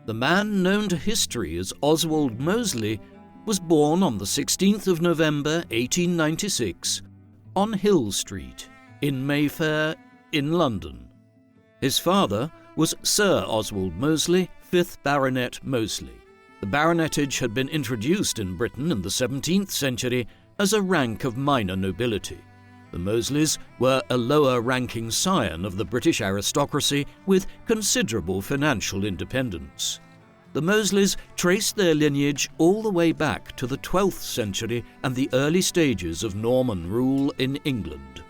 The man known to history as Oswald Mosley was born on the 16th of November 1896 on Hill Street in Mayfair in London. His father was Sir Oswald Mosley, 5th Baronet Mosley. The baronetage had been introduced in Britain in the 17th century as a rank of minor nobility. The Mosleys were a lower-ranking scion of the British aristocracy with considerable financial independence. The Mosleys traced their lineage all the way back to the 12th century and the early stages of Norman rule in England.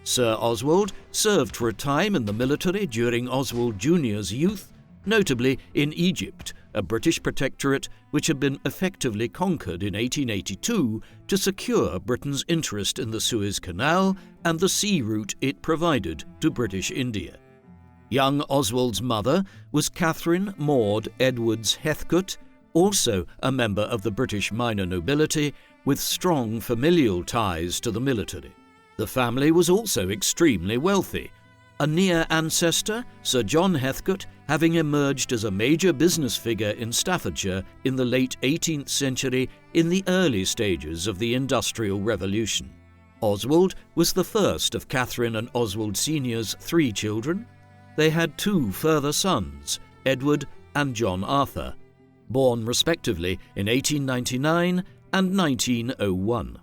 Sir Oswald served for a time in the military during Oswald Jr.'s youth, notably in Egypt, a British protectorate which had been effectively conquered in 1882 to secure Britain's interest in the Suez Canal and the sea route it provided to British India. Young Oswald's mother was Catherine Maud Edwards Heathcote, also a member of the British minor nobility, with strong familial ties to the military. The family was also extremely wealthy. A near ancestor, Sir John Heathcote, having emerged as a major business figure in Staffordshire in the late 18th century in the early stages of the Industrial Revolution. Oswald was the first of Catherine and Oswald Sr.'s 3 children. They had 2 further sons, Edward and John Arthur, born respectively in 1899 and 1901.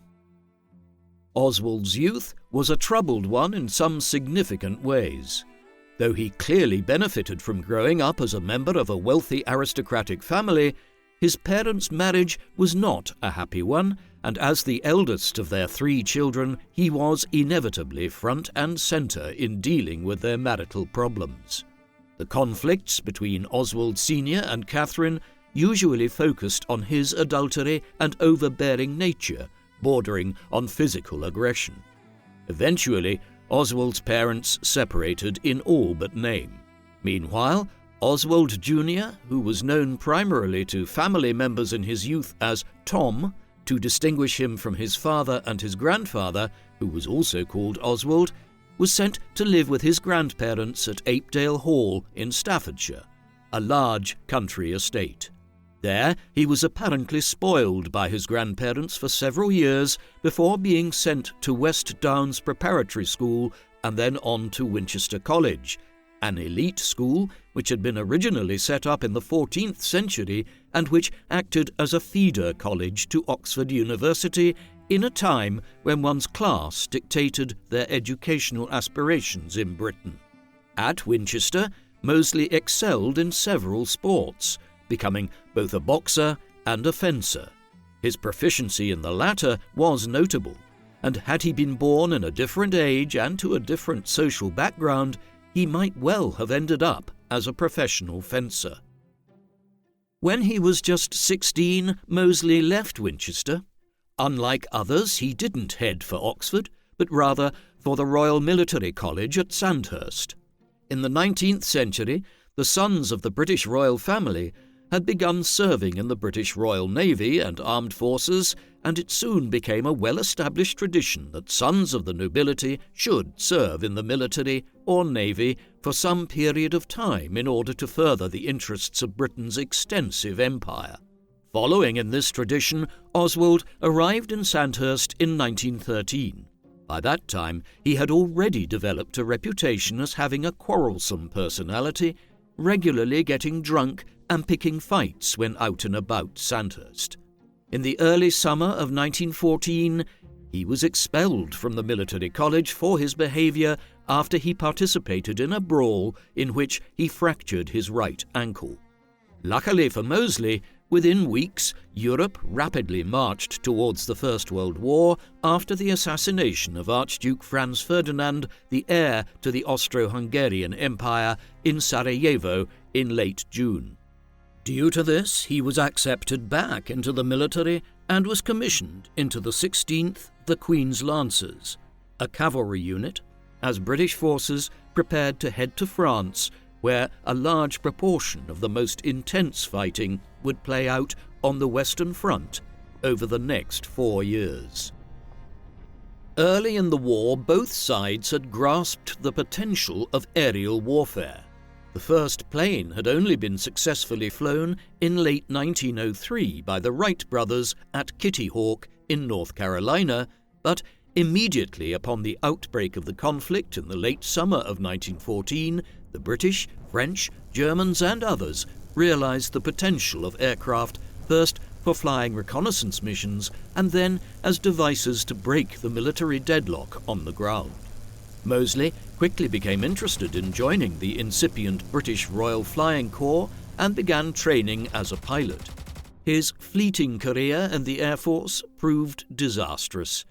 Oswald's youth was a troubled one in some significant ways. Though he clearly benefited from growing up as a member of a wealthy aristocratic family, his parents' marriage was not a happy one, and as the eldest of their 3 children, he was inevitably front and centre in dealing with their marital problems. The conflicts between Oswald Sr. and Catherine usually focused on his adultery and overbearing nature, bordering on physical aggression. Eventually, Oswald's parents separated in all but name. Meanwhile, Oswald Jr., who was known primarily to family members in his youth as Tom, to distinguish him from his father and his grandfather, who was also called Oswald, was sent to live with his grandparents at Apedale Hall in Staffordshire, a large country estate. There, he was apparently spoiled by his grandparents for several years before being sent to West Downs Preparatory School and then on to Winchester College, an elite school which had been originally set up in the 14th century and which acted as a feeder college to Oxford University in a time when one's class dictated their educational aspirations in Britain. At Winchester, Mosley excelled in several sports, becoming both a boxer and a fencer. His proficiency in the latter was notable, and had he been born in a different age and to a different social background, he might well have ended up as a professional fencer. When he was just 16, Mosley left Winchester. Unlike others, he didn't head for Oxford, but rather for the Royal Military College at Sandhurst. In the 19th century, the sons of the British royal family had begun serving in the British Royal Navy and armed forces, and it soon became a well-established tradition that sons of the nobility should serve in the military or navy for some period of time in order to further the interests of Britain's extensive empire. Following in this tradition, Oswald arrived in Sandhurst in 1913. By that time, he had already developed a reputation as having a quarrelsome personality, regularly getting drunk and picking fights when out and about Sandhurst. In the early summer of 1914, he was expelled from the military college for his behaviour after he participated in a brawl in which he fractured his right ankle. Luckily for Mosley, within weeks, Europe rapidly marched towards the First World War after the assassination of Archduke Franz Ferdinand, the heir to the Austro-Hungarian Empire, in Sarajevo in late June. Due to this, he was accepted back into the military and was commissioned into the 16th, the Queen's Lancers, a cavalry unit, as British forces prepared to head to France, where a large proportion of the most intense fighting would play out on the Western Front over the next 4 years. Early in the war, both sides had grasped the potential of aerial warfare. The first plane had only been successfully flown in late 1903 by the Wright brothers at Kitty Hawk in North Carolina, but immediately upon the outbreak of the conflict in the late summer of 1914, the British, French, Germans and others realized the potential of aircraft, first for flying reconnaissance missions and then as devices to break the military deadlock on the ground. Mosley quickly became interested in joining the incipient British Royal Flying Corps and began training as a pilot. His fleeting career in the Air Force proved disastrous.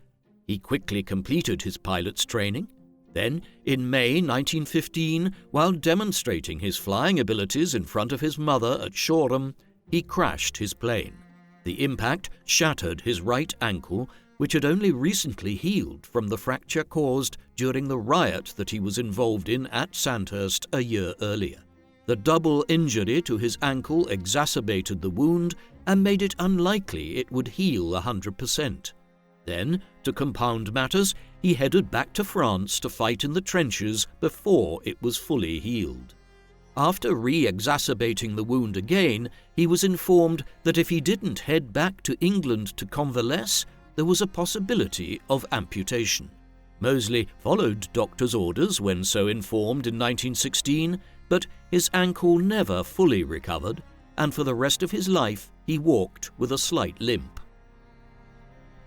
He quickly completed his pilot's training. Then, in May 1915, while demonstrating his flying abilities in front of his mother at Shoreham, he crashed his plane. The impact shattered his right ankle, which had only recently healed from the fracture caused during the riot that he was involved in at Sandhurst a year earlier. The double injury to his ankle exacerbated the wound and made it unlikely it would heal 100%. Then, to compound matters, he headed back to France to fight in the trenches before it was fully healed. After re-exacerbating the wound again, he was informed that if he didn't head back to England to convalesce, there was a possibility of amputation. Mosley followed doctor's orders when so informed in 1916, but his ankle never fully recovered, and for the rest of his life he walked with a slight limp.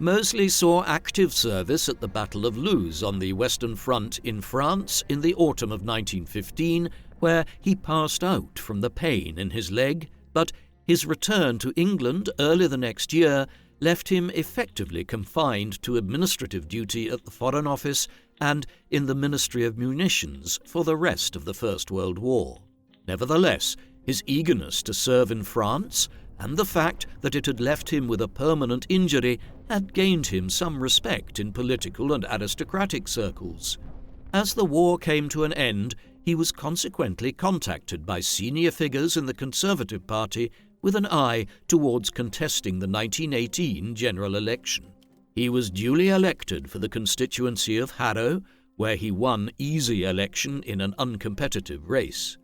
Mosley saw active service at the Battle of Loos on the Western Front in France in the autumn of 1915, where he passed out from the pain in his leg, but his return to England early the next year left him effectively confined to administrative duty at the Foreign Office and in the Ministry of Munitions for the rest of the First World War. Nevertheless, his eagerness to serve in France and the fact that it had left him with a permanent injury had gained him some respect in political and aristocratic circles. As the war came to an end, he was consequently contacted by senior figures in the Conservative Party with an eye towards contesting the 1918 general election. He was duly elected for the constituency of Harrow, where he won easy election in an uncompetitive race.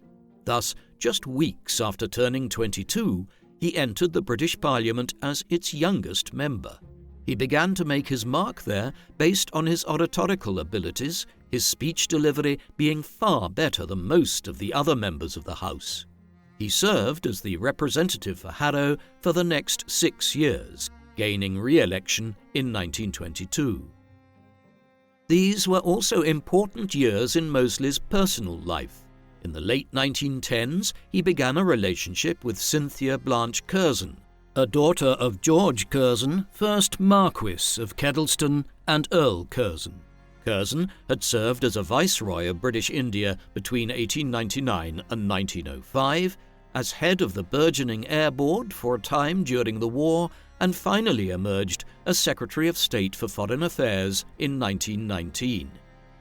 Thus, just weeks after turning 22, he entered the British Parliament as its youngest member. He began to make his mark there based on his oratorical abilities, his speech delivery being far better than most of the other members of the House. He served as the representative for Harrow for the next 6 years, gaining re-election in 1922. These were also important years in Mosley's personal life. In the late 1910s, he began a relationship with Cynthia Blanche Curzon, a daughter of George Curzon, 1st Marquis of Kedleston and Earl Curzon. Curzon had served as a viceroy of British India between 1899 and 1905, as head of the burgeoning Air Board for a time during the war, and finally emerged as Secretary of State for Foreign Affairs in 1919.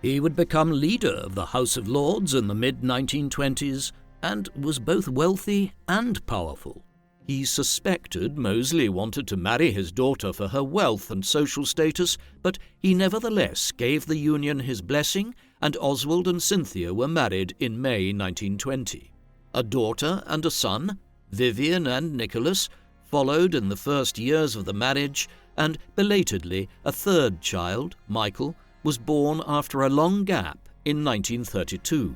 He would become leader of the House of Lords in the mid-1920s and was both wealthy and powerful. He suspected Mosley wanted to marry his daughter for her wealth and social status, but he nevertheless gave the union his blessing, and Oswald and Cynthia were married in May 1920. A daughter and a son, Vivian and Nicholas, followed in the first years of the marriage, and belatedly a third child, Michael, was born after a long gap in 1932.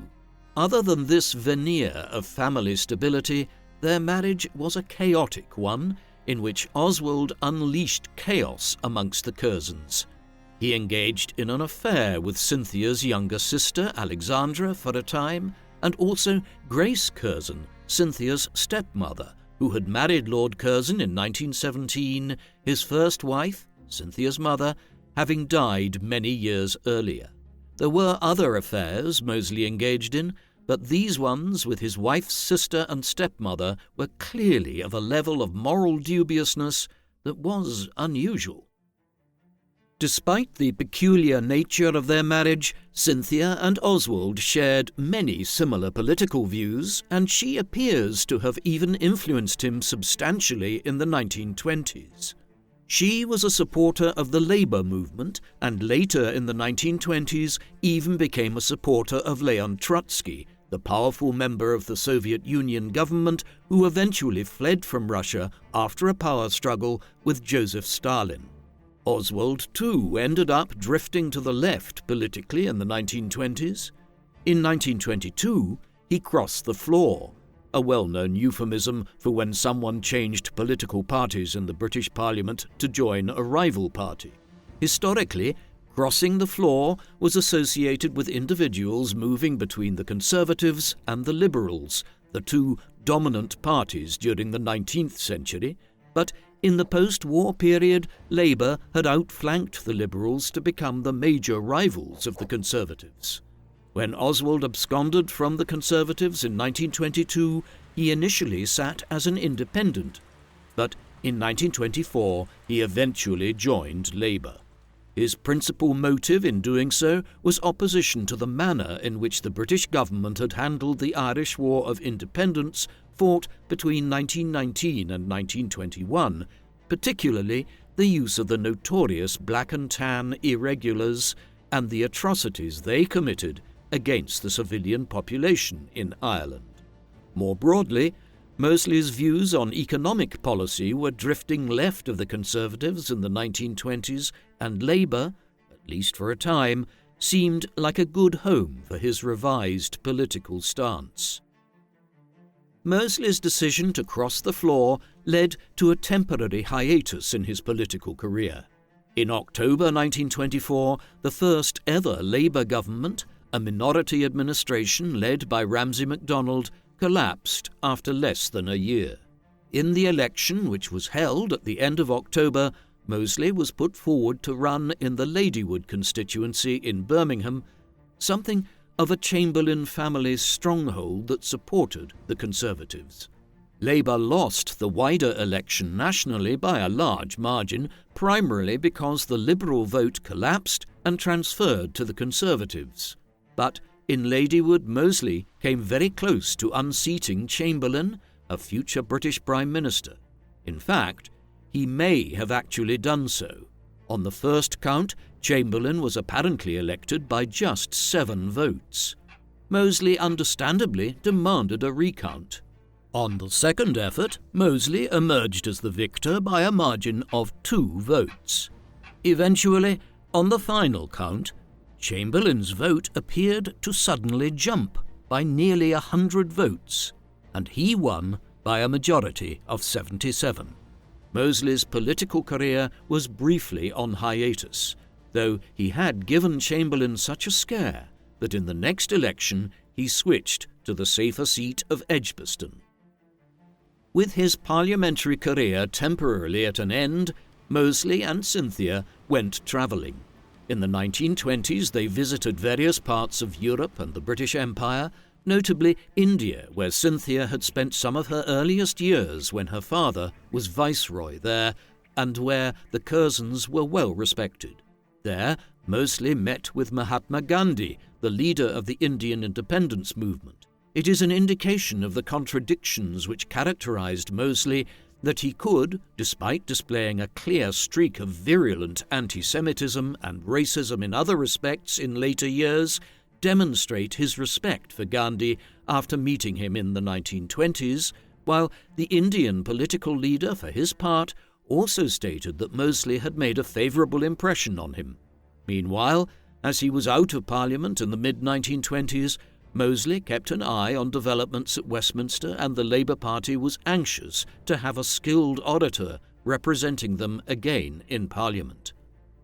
Other than this veneer of family stability, their marriage was a chaotic one, in which Oswald unleashed chaos amongst the Curzons. He engaged in an affair with Cynthia's younger sister, Alexandra, for a time, and also Grace Curzon, Cynthia's stepmother, who had married Lord Curzon in 1917, his first wife, Cynthia's mother, having died many years earlier. There were other affairs Mosley engaged in, but these ones with his wife's sister and stepmother were clearly of a level of moral dubiousness that was unusual. Despite the peculiar nature of their marriage, Cynthia and Oswald shared many similar political views, and she appears to have even influenced him substantially in the 1920s. She was a supporter of the Labour movement, and later in the 1920s even became a supporter of Leon Trotsky, the powerful member of the Soviet Union government who eventually fled from Russia after a power struggle with Joseph Stalin. Oswald, too, ended up drifting to the left politically in the 1920s. In 1922, he crossed the floor, a well-known euphemism for when someone changed political parties in the British Parliament to join a rival party. Historically, crossing the floor was associated with individuals moving between the Conservatives and the Liberals, the two dominant parties during the 19th century, but in the post-war period, Labour had outflanked the Liberals to become the major rivals of the Conservatives. When Oswald absconded from the Conservatives in 1922, he initially sat as an independent, but in 1924 he eventually joined Labour. His principal motive in doing so was opposition to the manner in which the British government had handled the Irish War of Independence fought between 1919 and 1921, particularly the use of the notorious Black and Tan irregulars and the atrocities they committed against the civilian population in Ireland. More broadly, Mosley's views on economic policy were drifting left of the Conservatives in the 1920s, and Labour, at least for a time, seemed like a good home for his revised political stance. Mosley's decision to cross the floor led to a temporary hiatus in his political career. In October 1924, the first ever Labour government, a minority administration led by Ramsay MacDonald, collapsed after less than a year. In the election, which was held at the end of October, Mosley was put forward to run in the Ladywood constituency in Birmingham, something of a Chamberlain family stronghold that supported the Conservatives. Labour lost the wider election nationally by a large margin, primarily because the Liberal vote collapsed and transferred to the Conservatives. But in Ladywood, Mosley came very close to unseating Chamberlain, a future British Prime Minister. In fact, he may have actually done so. On the first count, Chamberlain was apparently elected by just 7 votes. Mosley understandably demanded a recount. On the second effort, Mosley emerged as the victor by a margin of 2 votes. Eventually, on the final count, Chamberlain's vote appeared to suddenly jump by nearly 100 votes, and he won by a majority of 77. Mosley's political career was briefly on hiatus, though he had given Chamberlain such a scare that in the next election he switched to the safer seat of Edgbaston. With his parliamentary career temporarily at an end, Mosley and Cynthia went travelling. In the 1920s, they visited various parts of Europe and the British Empire, notably India, where Cynthia had spent some of her earliest years when her father was viceroy there, and where the Curzons were well respected. There, Mosley met with Mahatma Gandhi, the leader of the Indian independence movement. It is an indication of the contradictions which characterized Mosley that he could, despite displaying a clear streak of virulent antisemitism and racism in other respects in later years, demonstrate his respect for Gandhi after meeting him in the 1920s, while the Indian political leader, for his part, also stated that Mosley had made a favourable impression on him. Meanwhile, as he was out of Parliament in the mid-1920s, Mosley kept an eye on developments at Westminster, and the Labour Party was anxious to have a skilled orator representing them again in Parliament.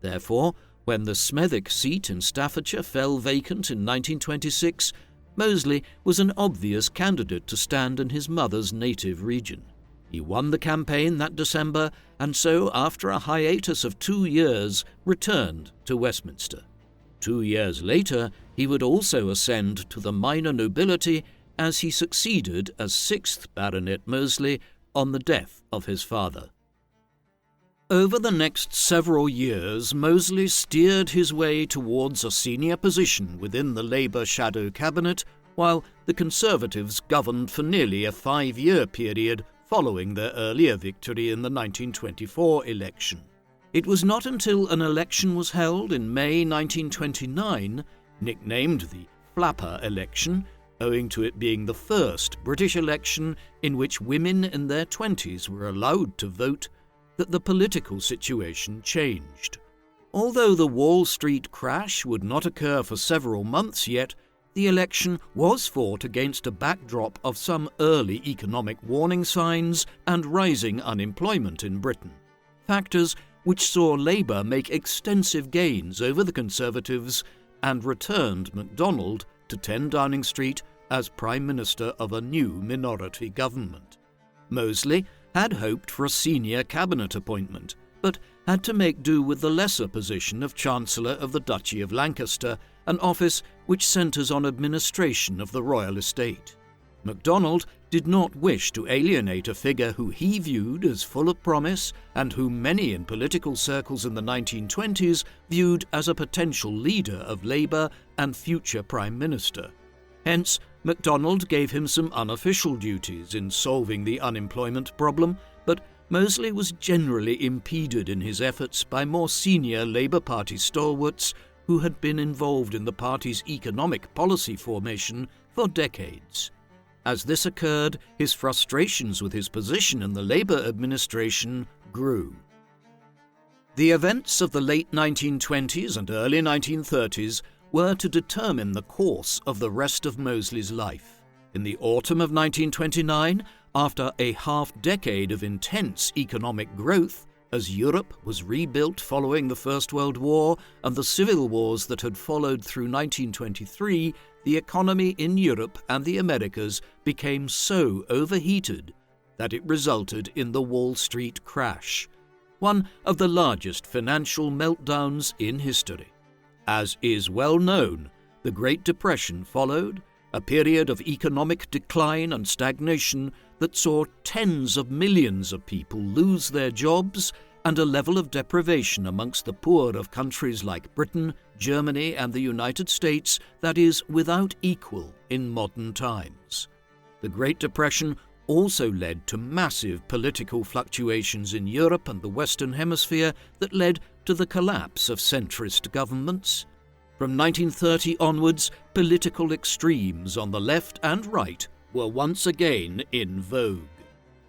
Therefore, when the Smethwick seat in Staffordshire fell vacant in 1926, Mosley was an obvious candidate to stand in his mother's native region. He won the campaign that December, and so, after a hiatus of 2 years, returned to Westminster. 2 years later, he would also ascend to the minor nobility as he succeeded as 6th Baronet Mosley on the death of his father. Over the next several years, Mosley steered his way towards a senior position within the Labour shadow cabinet, while the Conservatives governed for nearly a 5-year period following their earlier victory in the 1924 election. It was not until an election was held in May 1929, nicknamed the Flapper election, owing to it being the first British election in which women in their 20s were allowed to vote, that the political situation changed. Although the Wall Street crash would not occur for several months yet, the election was fought against a backdrop of some early economic warning signs and rising unemployment in Britain, factors which saw Labour make extensive gains over the Conservatives and returned MacDonald to 10 Downing Street as Prime Minister of a new minority government. Mosley had hoped for a senior cabinet appointment, but had to make do with the lesser position of Chancellor of the Duchy of Lancaster, an office which centres on administration of the royal estate. MacDonald did not wish to alienate a figure who he viewed as full of promise and whom many in political circles in the 1920s viewed as a potential leader of Labour and future Prime Minister. Hence, MacDonald gave him some unofficial duties in solving the unemployment problem, but Mosley was generally impeded in his efforts by more senior Labour Party stalwarts who had been involved in the party's economic policy formation for decades. As this occurred, his frustrations with his position in the Labour administration grew. The events of the late 1920s and early 1930s were to determine the course of the rest of Mosley's life. In the autumn of 1929, after a half-decade of intense economic growth, as Europe was rebuilt following the First World War and the civil wars that had followed through 1923, the economy in Europe and the Americas became so overheated that it resulted in the Wall Street crash, one of the largest financial meltdowns in history. As is well known, the Great Depression followed, a period of economic decline and stagnation that saw tens of millions of people lose their jobs and a level of deprivation amongst the poor of countries like Britain, Germany and the United States that is without equal in modern times. The Great Depression also led to massive political fluctuations in Europe and the Western Hemisphere that led to the collapse of centrist governments. From 1930 onwards, political extremes on the left and right were once again in vogue.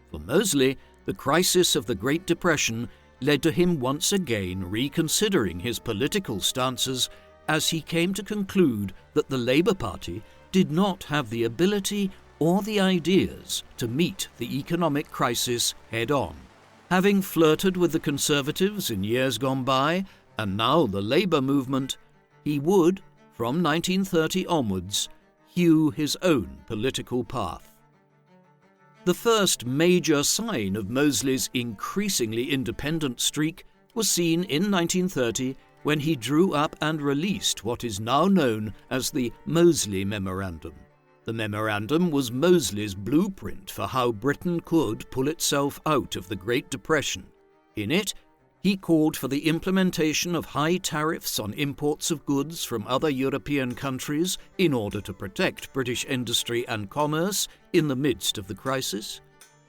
For Mosley, the crisis of the Great Depression led to him once again reconsidering his political stances as he came to conclude that the Labour Party did not have the ability or the ideas to meet the economic crisis head-on. Having flirted with the Conservatives in years gone by, and now the Labour movement, he would, from 1930 onwards, hew his own political path. The first major sign of Mosley's increasingly independent streak was seen in 1930 when he drew up and released what is now known as the Mosley Memorandum. The memorandum was Mosley's blueprint for how Britain could pull itself out of the Great Depression. In it, he called for the implementation of high tariffs on imports of goods from other European countries in order to protect British industry and commerce in the midst of the crisis,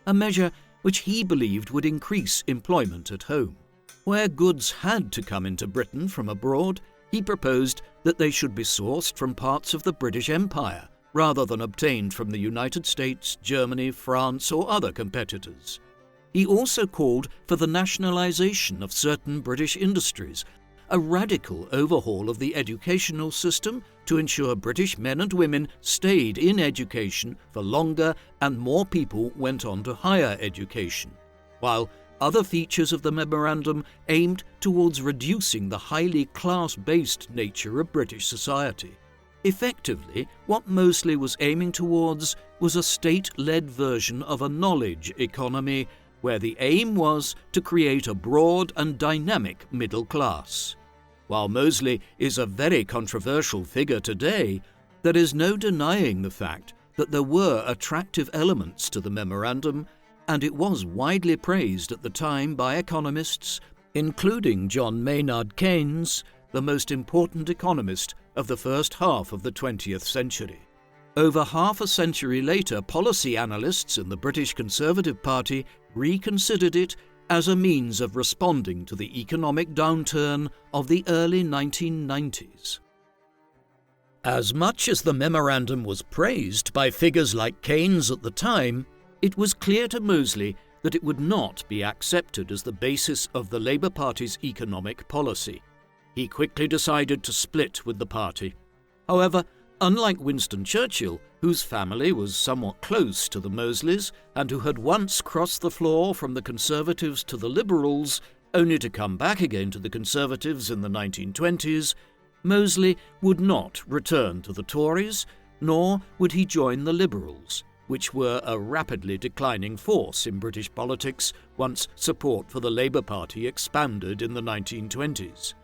a measure which he believed would increase employment at home. Where goods had to come into Britain from abroad, he proposed that they should be sourced from parts of the British Empire rather than obtained from the United States, Germany, France or other competitors. He also called for the nationalisation of certain British industries, a radical overhaul of the educational system to ensure British men and women stayed in education for longer and more people went on to higher education, while other features of the memorandum aimed towards reducing the highly class-based nature of British society. Effectively, what Mosley was aiming towards was a state-led version of a knowledge economy where the aim was to create a broad and dynamic middle class. While Mosley is a very controversial figure today, there is no denying the fact that there were attractive elements to the memorandum, and it was widely praised at the time by economists, including John Maynard Keynes, the most important economist of the first half of the 20th century. Over half a century later, policy analysts in the British Conservative Party reconsidered it as a means of responding to the economic downturn of the early 1990s. As much as the memorandum was praised by figures like Keynes at the time, it was clear to Mosley that it would not be accepted as the basis of the Labour Party's economic policy. He quickly decided to split with the party. However, unlike Winston Churchill, whose family was somewhat close to the Mosleys and who had once crossed the floor from the Conservatives to the Liberals, only to come back again to the Conservatives in the 1920s, Mosley would not return to the Tories, nor would he join the Liberals, which were a rapidly declining force in British politics once support for the Labour Party expanded in the 1920s.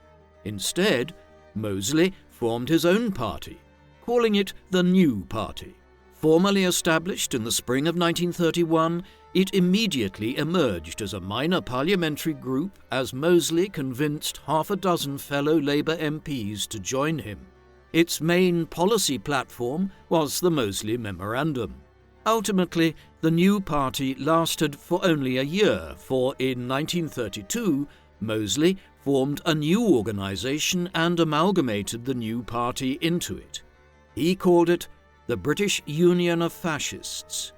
Instead, Mosley formed his own party, calling it the New Party. Formally established in the spring of 1931, it immediately emerged as a minor parliamentary group as Mosley convinced half a dozen fellow Labour MPs to join him. Its main policy platform was the Mosley Memorandum. Ultimately, the New Party lasted for only a year, for in 1932, Mosley formed a new organisation and amalgamated the New Party into it. He called it the British Union of Fascists.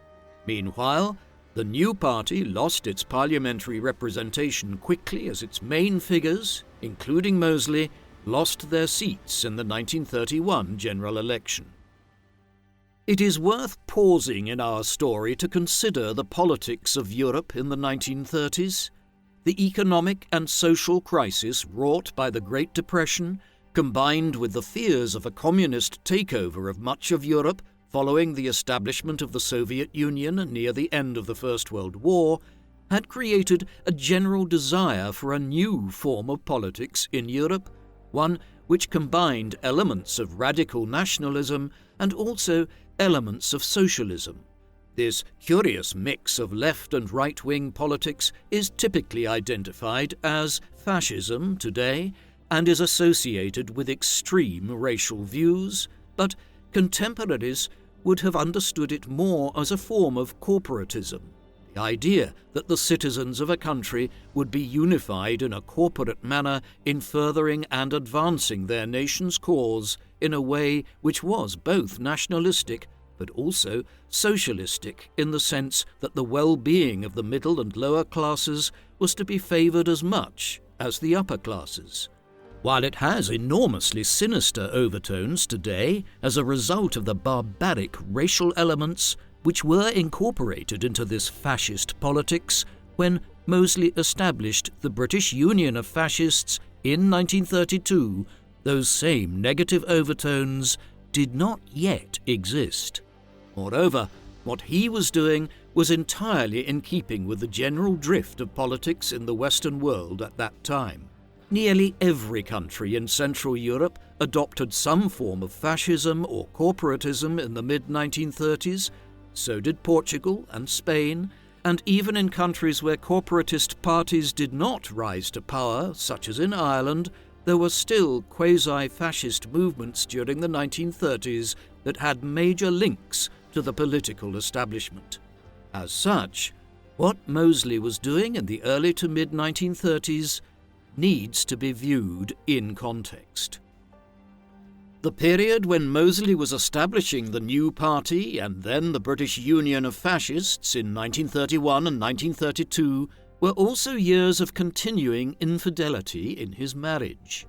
Meanwhile, the New Party lost its parliamentary representation quickly as its main figures, including Mosley, lost their seats in the 1931 general election. It is worth pausing in our story to consider the politics of Europe in the 1930s. The economic and social crisis wrought by the Great Depression, combined with the fears of a communist takeover of much of Europe following the establishment of the Soviet Union near the end of the First World War, had created a general desire for a new form of politics in Europe, one which combined elements of radical nationalism and also elements of socialism. This curious mix of left and right-wing politics is typically identified as fascism today and is associated with extreme racial views, but contemporaries would have understood it more as a form of corporatism, the idea that the citizens of a country would be unified in a corporate manner in furthering and advancing their nation's cause in a way which was both nationalistic but also socialistic in the sense that the well-being of the middle and lower classes was to be favoured as much as the upper classes. While it has enormously sinister overtones today as a result of the barbaric racial elements which were incorporated into this fascist politics when Mosley established the British Union of Fascists in 1932, those same negative overtones did not yet exist. Moreover, what he was doing was entirely in keeping with the general drift of politics in the Western world at that time. Nearly every country in Central Europe adopted some form of fascism or corporatism in the mid-1930s. So did Portugal and Spain, and even in countries where corporatist parties did not rise to power, such as in Ireland, there were still quasi-fascist movements during the 1930s that had major links to the political establishment. As such, what Mosley was doing in the early to mid-1930s needs to be viewed in context. The period when Mosley was establishing the New Party and then the British Union of Fascists in 1931 and 1932 were also years of continuing infidelity in his marriage.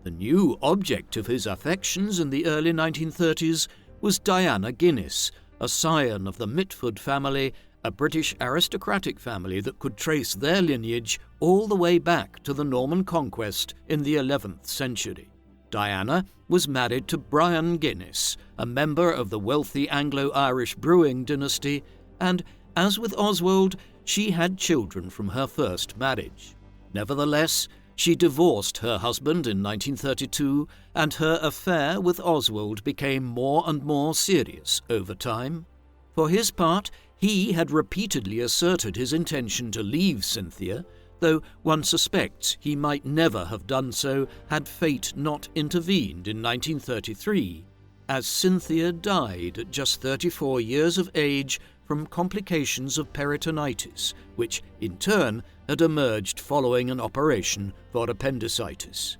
The new object of his affections in the early 1930s was Diana Guinness, a scion of the Mitford family, a British aristocratic family that could trace their lineage all the way back to the Norman conquest in the 11th century. Diana was married to Brian Guinness, a member of the wealthy Anglo-Irish brewing dynasty, and, as with Oswald, she had children from her first marriage. Nevertheless, she divorced her husband in 1932, and her affair with Oswald became more and more serious over time. For his part, he had repeatedly asserted his intention to leave Cynthia, though one suspects he might never have done so had fate not intervened in 1933, as Cynthia died at just 34 years of age from complications of peritonitis, which in turn had emerged following an operation for appendicitis.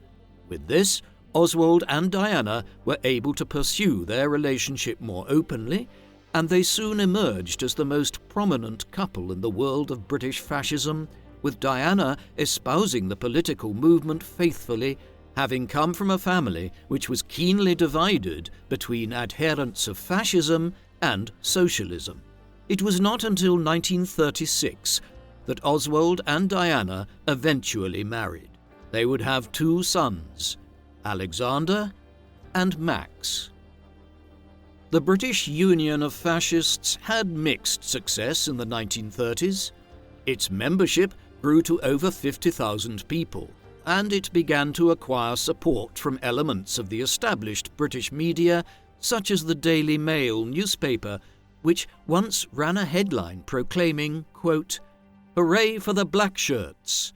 With this, Oswald and Diana were able to pursue their relationship more openly, and they soon emerged as the most prominent couple in the world of British fascism, with Diana espousing the political movement faithfully, having come from a family which was keenly divided between adherents of fascism and socialism. It was not until 1936 that Oswald and Diana eventually married. They would have 2 sons, Alexander and Max. The British Union of Fascists had mixed success in the 1930s. Its membership grew to over 50,000 people, and it began to acquire support from elements of the established British media, such as the Daily Mail newspaper, which once ran a headline proclaiming, quote, "Hooray for the Blackshirts,"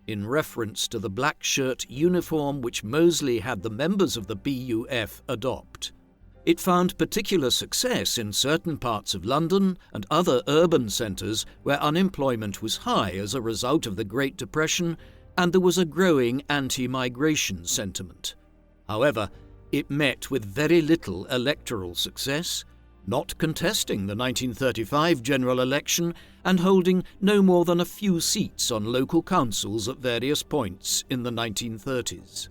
in reference to the black shirt uniform which Mosley had the members of the BUF adopt. It found particular success in certain parts of London and other urban centres where unemployment was high as a result of the Great Depression, and there was a growing anti-migration sentiment. However, it met with very little electoral success, not contesting the 1935 general election and holding no more than a few seats on local councils at various points in the 1930s.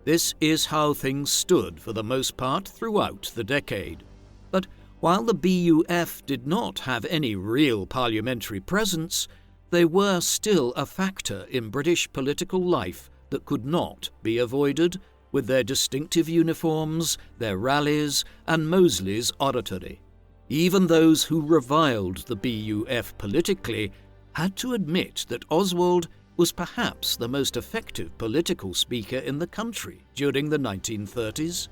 This is how things stood for the most part throughout the decade. But while the BUF did not have any real parliamentary presence, they were still a factor in British political life that could not be avoided, with their distinctive uniforms, their rallies, and Mosley's oratory. Even those who reviled the BUF politically had to admit that Oswald was perhaps the most effective political speaker in the country during the 1930s.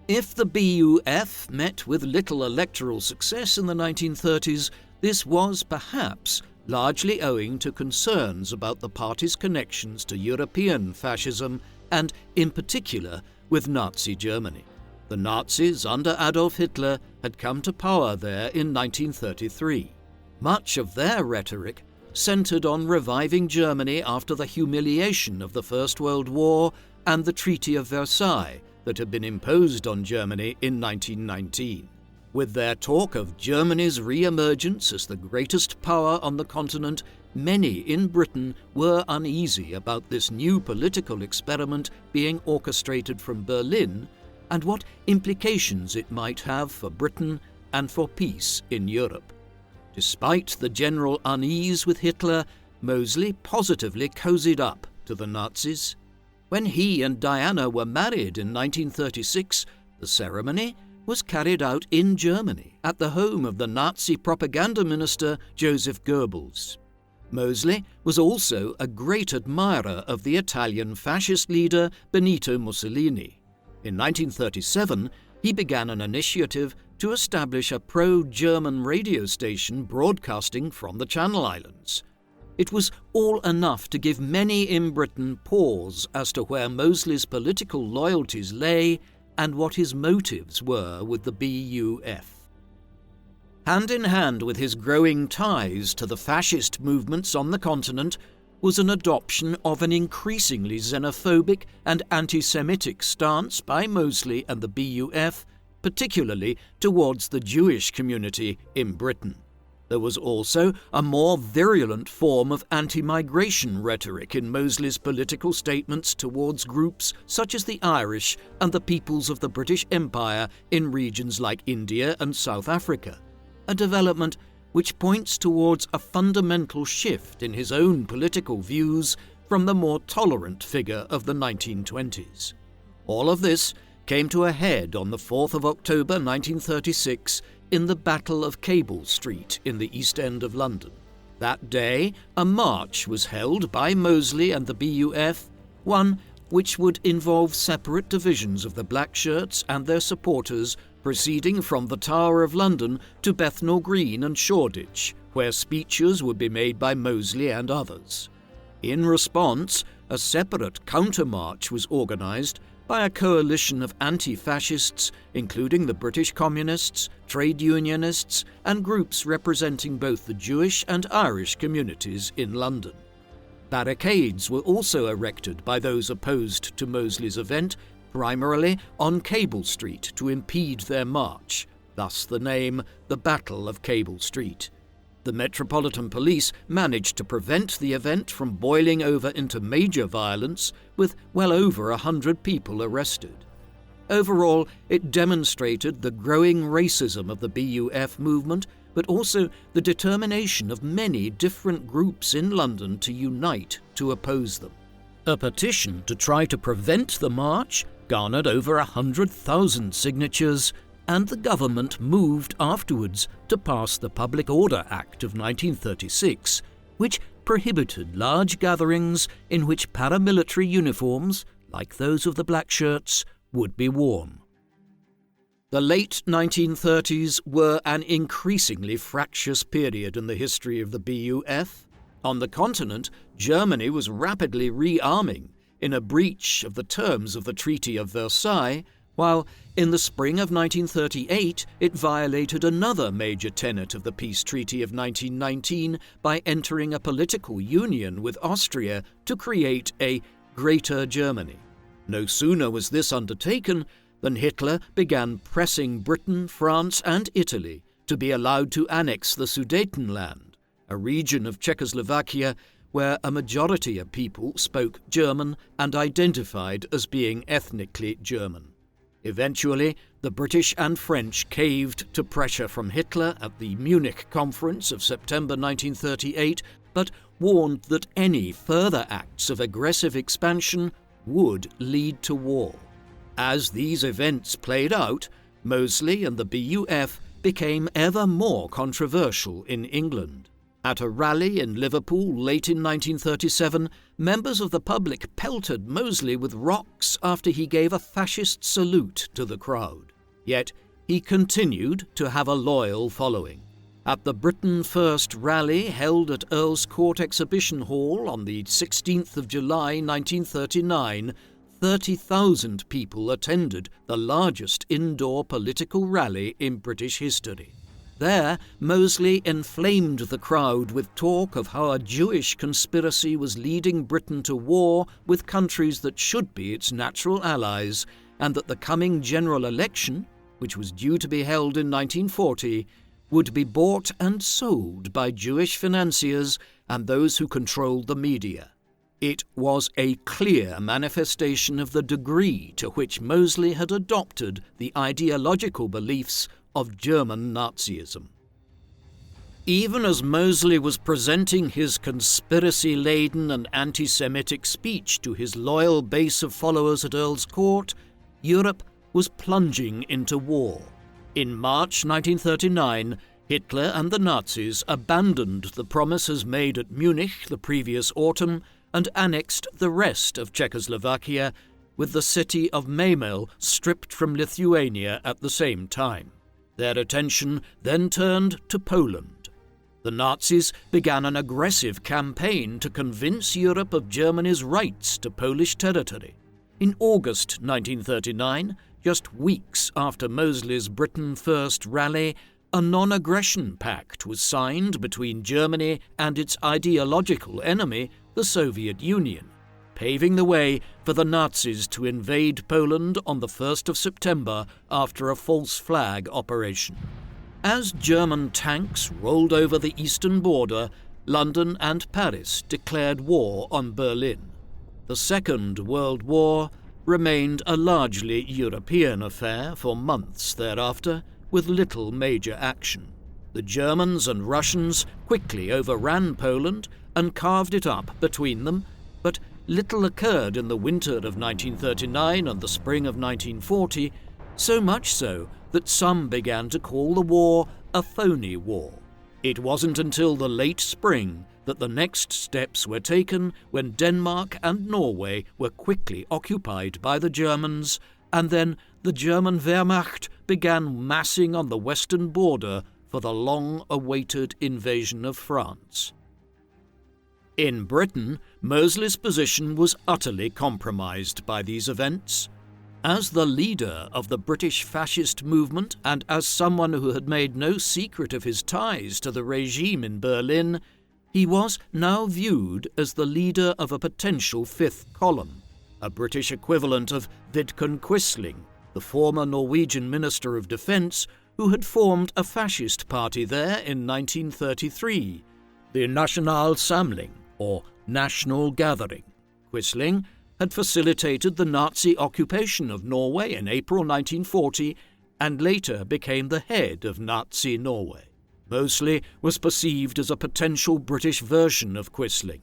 If the BUF met with little electoral success in the 1930s, this was perhaps largely owing to concerns about the party's connections to European fascism and, in particular, with Nazi Germany. The Nazis under Adolf Hitler had come to power there in 1933. Much of their rhetoric centered on reviving Germany after the humiliation of the First World War and the Treaty of Versailles that had been imposed on Germany in 1919. With their talk of Germany's re-emergence as the greatest power on the continent, many in Britain were uneasy about this new political experiment being orchestrated from Berlin and what implications it might have for Britain and for peace in Europe. Despite the general unease with Hitler, Mosley positively cozied up to the Nazis. When he and Diana were married in 1936, the ceremony was carried out in Germany at the home of the Nazi propaganda minister Joseph Goebbels. Mosley was also a great admirer of the Italian fascist leader Benito Mussolini. In 1937, he began an initiative to establish a pro-German radio station broadcasting from the Channel Islands. It was all enough to give many in Britain pause as to where Mosley's political loyalties lay and what his motives were with the BUF. Hand in hand with his growing ties to the fascist movements on the continent was an adoption of an increasingly xenophobic and anti-Semitic stance by Mosley and the BUF, particularly towards the Jewish community in Britain. There was also a more virulent form of anti-migration rhetoric in Mosley's political statements towards groups such as the Irish and the peoples of the British Empire in regions like India and South Africa, a development which points towards a fundamental shift in his own political views from the more tolerant figure of the 1920s. All of this came to a head on the 4th of October 1936 in the Battle of Cable Street in the East End of London. That day, a march was held by Mosley and the BUF, one which would involve separate divisions of the Blackshirts and their supporters proceeding from the Tower of London to Bethnal Green and Shoreditch, where speeches would be made by Mosley and others. In response, a separate counter-march was organised by a coalition of anti-fascists, including the British Communists, trade unionists, and groups representing both the Jewish and Irish communities in London. Barricades were also erected by those opposed to Mosley's event, primarily on Cable Street, to impede their march, thus the name the Battle of Cable Street. The Metropolitan Police managed to prevent the event from boiling over into major violence, with well over 100 people arrested. Overall, it demonstrated the growing racism of the BUF movement, but also the determination of many different groups in London to unite to oppose them. A petition to try to prevent the march garnered over 100,000 signatures, and the government moved afterwards to pass the Public Order Act of 1936, which prohibited large gatherings in which paramilitary uniforms, like those of the Blackshirts, would be worn. The late 1930s were an increasingly fractious period in the history of the BUF. On the continent, Germany was rapidly rearming in a breach of the terms of the Treaty of Versailles, while in the spring of 1938 it violated another major tenet of the peace treaty of 1919 by entering a political union with Austria to create a Greater Germany. No sooner was this undertaken than Hitler began pressing Britain, France and Italy to be allowed to annex the Sudetenland, a region of Czechoslovakia where a majority of people spoke German and identified as being ethnically German. Eventually, the British and French caved to pressure from Hitler at the Munich Conference of September 1938, but warned that any further acts of aggressive expansion would lead to war. As these events played out, Mosley and the BUF became ever more controversial in England. At a rally in Liverpool late in 1937, members of the public pelted Mosley with rocks after he gave a fascist salute to the crowd. Yet he continued to have a loyal following. At the Britain First rally held at Earl's Court Exhibition Hall on the 16th of July 1939, 30,000 people attended the largest indoor political rally in British history. There, Mosley inflamed the crowd with talk of how a Jewish conspiracy was leading Britain to war with countries that should be its natural allies, and that the coming general election, which was due to be held in 1940, would be bought and sold by Jewish financiers and those who controlled the media. It was a clear manifestation of the degree to which Mosley had adopted the ideological beliefs of German Nazism. Even as Mosley was presenting his conspiracy-laden and anti-Semitic speech to his loyal base of followers at Earl's Court, Europe was plunging into war. In March 1939, Hitler and the Nazis abandoned the promises made at Munich the previous autumn and annexed the rest of Czechoslovakia, with the city of Memel stripped from Lithuania at the same time. Their attention then turned to Poland. The Nazis began an aggressive campaign to convince Europe of Germany's rights to Polish territory. In August 1939, just weeks after Mosley's Britain First rally, a non-aggression pact was signed between Germany and its ideological enemy, the Soviet Union, paving the way for the Nazis to invade Poland on the 1st of September after a false flag operation. As German tanks rolled over the eastern border, London and Paris declared war on Berlin. The Second World War remained a largely European affair for months thereafter, with little major action. The Germans and Russians quickly overran Poland and carved it up between them, but little occurred in the winter of 1939 and the spring of 1940, so much so that some began to call the war a phony war. It wasn't until the late spring that the next steps were taken, when Denmark and Norway were quickly occupied by the Germans, and then the German Wehrmacht began massing on the western border for the long-awaited invasion of France. In Britain, Mosley's position was utterly compromised by these events. As the leader of the British fascist movement, and as someone who had made no secret of his ties to the regime in Berlin, He was now viewed as the leader of a potential fifth column, a British equivalent of Vidkun Quisling, the former Norwegian Minister of Defence, who had formed a fascist party there in 1933, the National Samling, or National Gathering. Quisling had facilitated the Nazi occupation of Norway in April 1940 and later became the head of Nazi Norway. Mosley was perceived as a potential British version of Quisling.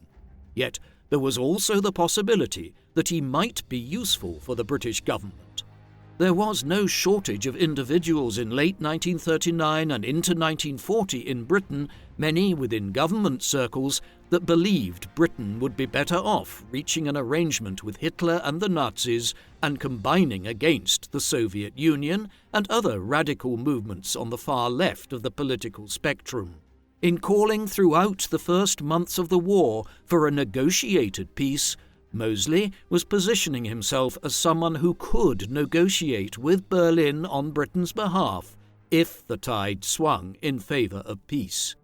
Yet there was also the possibility that he might be useful for the British government. There was no shortage of individuals in late 1939 and into 1940 in Britain, many within government circles, that believed Britain would be better off reaching an arrangement with Hitler and the Nazis and combining against the Soviet Union and other radical movements on the far left of the political spectrum. In calling throughout the first months of the war for a negotiated peace, Mosley was positioning himself as someone who could negotiate with Berlin on Britain's behalf if the tide swung in favour of peace.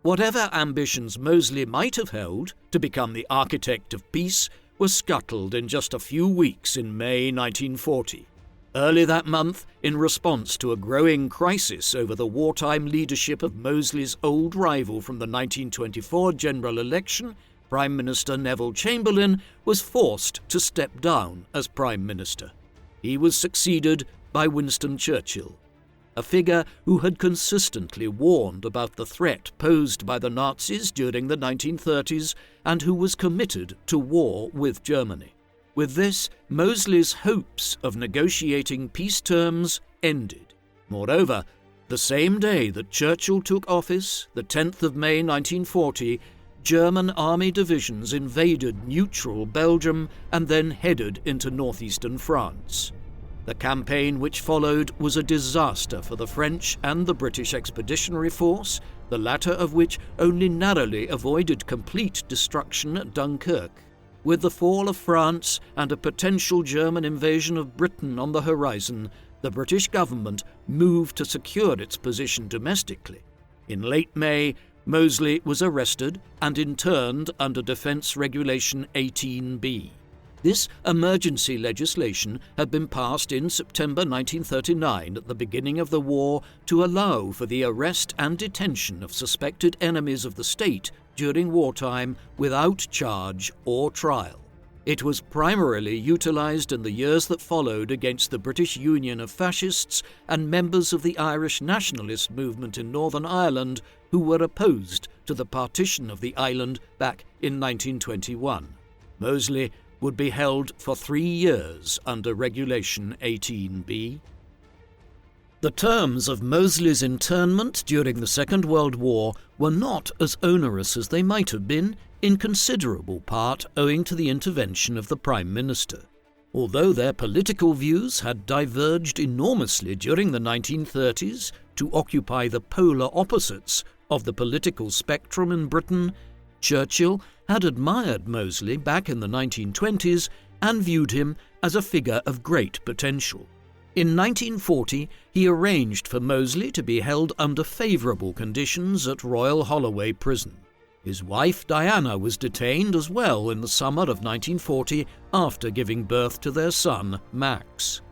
Whatever ambitions Mosley might have held to become the architect of peace were scuttled in just a few weeks in May 1940. Early that month, in response to a growing crisis over the wartime leadership of Mosley's old rival from the 1924 general election, Prime Minister Neville Chamberlain was forced to step down as Prime Minister. He was succeeded by Winston Churchill, a figure who had consistently warned about the threat posed by the Nazis during the 1930s and who was committed to war with Germany. With this, Mosley's hopes of negotiating peace terms ended. Moreover, the same day that Churchill took office, the 10th of May 1940, German army divisions invaded neutral Belgium and then headed into northeastern France. The campaign which followed was a disaster for the French and the British Expeditionary Force, the latter of which only narrowly avoided complete destruction at Dunkirk. With the fall of France and a potential German invasion of Britain on the horizon, the British government moved to secure its position domestically. In late May, Mosley was arrested and interned under Defence Regulation 18B. This emergency legislation had been passed in September 1939 at the beginning of the war to allow for the arrest and detention of suspected enemies of the state during wartime without charge or trial. It was primarily utilised in the years that followed against the British Union of Fascists and members of the Irish nationalist movement in Northern Ireland who were opposed to the partition of the island back in 1921. Mosley would be held for 3 years under Regulation 18B. The terms of Mosley's internment during the Second World War were not as onerous as they might have been, in considerable part owing to the intervention of the Prime Minister. Although their political views had diverged enormously during the 1930s to occupy the polar opposites of the political spectrum in Britain, Churchill had admired Mosley back in the 1920s and viewed him as a figure of great potential. In 1940, he arranged for Mosley to be held under favourable conditions at Royal Holloway Prison. His wife Diana was detained as well in the summer of 1940 after giving birth to their son, Max.